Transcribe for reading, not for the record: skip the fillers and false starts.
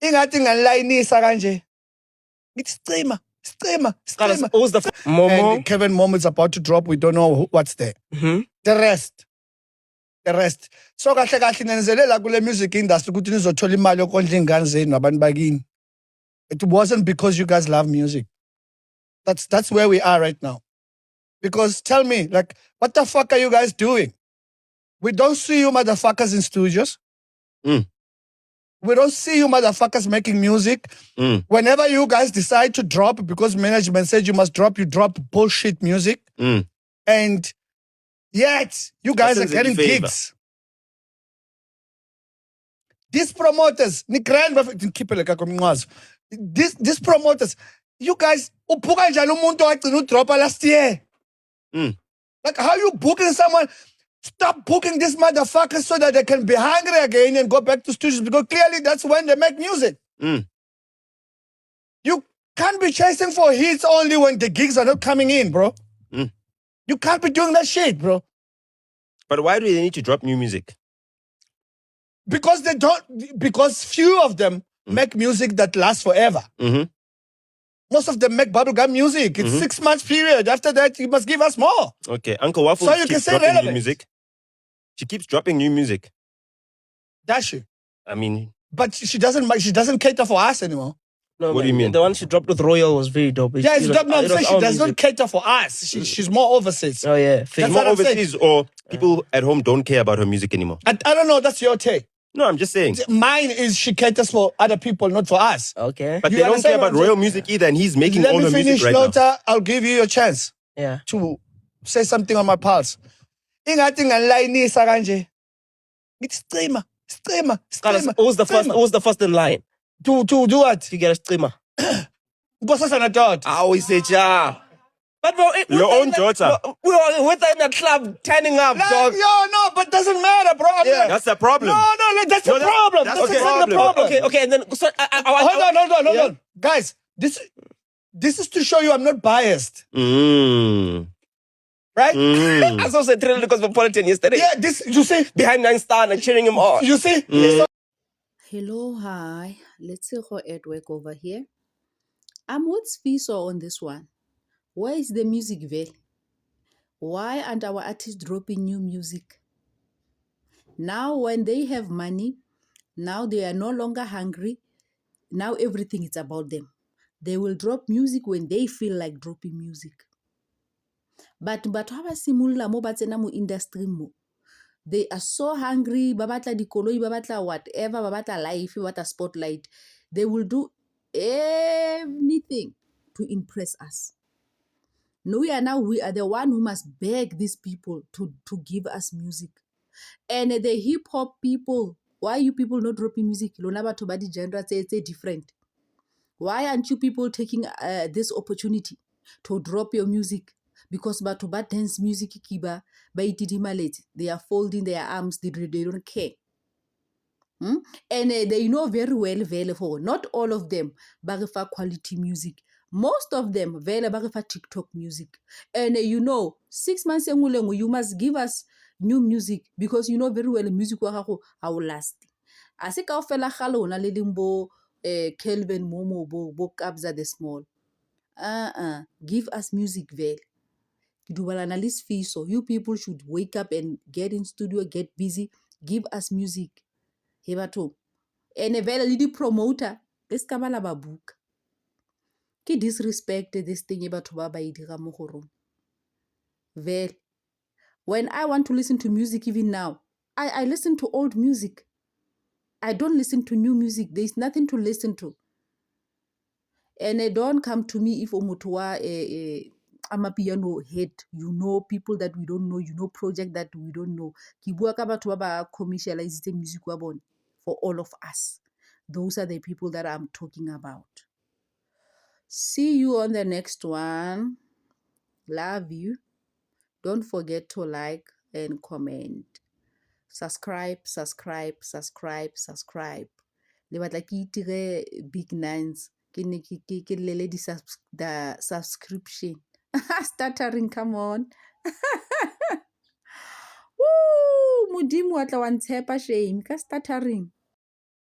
Ingathi ngilayinisa kanje. Ngithi streamer. Who's the Momo? And Kevin Momo is about to drop. We don't know what's there. The rest. So kahle nenzelela kule music industry ukuthi nizothola imali yokondla ingane zenu nabantu bakini. It wasn't because you guys love music. That's where we are right now. Because tell me, like, what the fuck are you guys doing? We don't see you motherfuckers in studios. We don't see you motherfuckers making music. Whenever you guys decide to drop, because management said you must drop, you drop bullshit music. And yet, you guys are getting gigs. These promoters, these promoters, you guys, drop last year. Like, how you booking someone? Stop booking these motherfuckers so that they can be hungry again and go back to studios, because clearly that's when they make music. You can't be chasing for hits only when the gigs are not coming in, bro. You can't be doing that shit, bro. But why do they need to drop new music? Because few of them make music that lasts forever. Most of them make bubblegum music. It's 6 months period. After that, you must give us more. Okay, Uncle Waffle So you can keeps say dropping new relevant. music. She keeps dropping new music. Does she? I mean, But she doesn't cater for us anymore. No, What do you mean? The one she dropped with Royal was very dope. Yeah, it's dope. No, I'm it was saying she our does not music. cater for us. She's more overseas. Oh yeah, That's more what I'm saying. overseas, or people at home don't care about her music anymore. I don't know. That's your take. No, I'm just saying. Mine is she caters for other people, not for us. Okay. But You they don't understand care what about I'm royal saying? music either, and he's making Let all me her music finish, right now. Lota. I'll give you a chance Yeah. to say something on my pulse. Ingathi ngilayinisa kanje. Ngithi streamer. Who's the first in line To do what? to get a streamer? Nkosazana Dot. I always say ja. But bro, Your own daughter. We were within the club turning up, dog. No, but doesn't matter, bro. That's the problem. No, that's the problem. that's That's the exactly the problem. problem. Okay, and then so Hold on. Guys, this is to show you I'm not biased. Right? I saw the Trinity Cosmopolitan yesterday. Yeah, this, you see? Behind 9 Star and cheering him on. You see? Hello, hi. Let's see how at work over here. I'm with Fiso on this one. Where is the music veil? Why aren't our artists dropping new music? Now when they have money, now they are no longer hungry. Now everything is about them. They will drop music when they feel like dropping music. But batho ba simolola mo ba tsena mo industry mo. They are so hungry, ba batla dikoloi, ba batla whatever, ba batla life, ba batla spotlight. They will do anything to impress us. No, we are the one who must beg these people to give us music. And the hip hop people, why you people not dropping music? Lona batho ba di genre tse different. Why aren't you people taking this opportunity to drop your music? Because batho ba dance music kiba ba itidimaletse, they are folding their arms, they don't care. And they know very well for not all of them ba re fa quality music. Most of them vele ba re fa TikTok music. And 6 months engwe le engwe, you must give us new music, because you know very well music wa gago ha o last. A se kaofela ga lona le leng bo Kelvin Momo bo Kabza the Small. Give us music vele. Dubalana lis Fiso. You people should wake up and get in studio, get busy, give us music. He batho. And vele le di promoter, le ska ba la ba book. Ke disrespect this thing e batho ba e dira mo go rona. Vele. When I want to listen to music even now, I listen to old music. I don't listen to new music. There is nothing to listen to. And don't come to me if motho wa amapiano head, people that we don't know, project that we don't know. Ki bua ka batho ba ba commercialize music wa bone for all of us. Those are the people that I'm talking about. See you on the next one. Love you. Don't forget to like and comment. Subscribe. Le batla ke itire big nines. Ke lele the subscription. Stuttering, come on. Woo! Modimo wa tla wa ntshepa shame ka stuttering.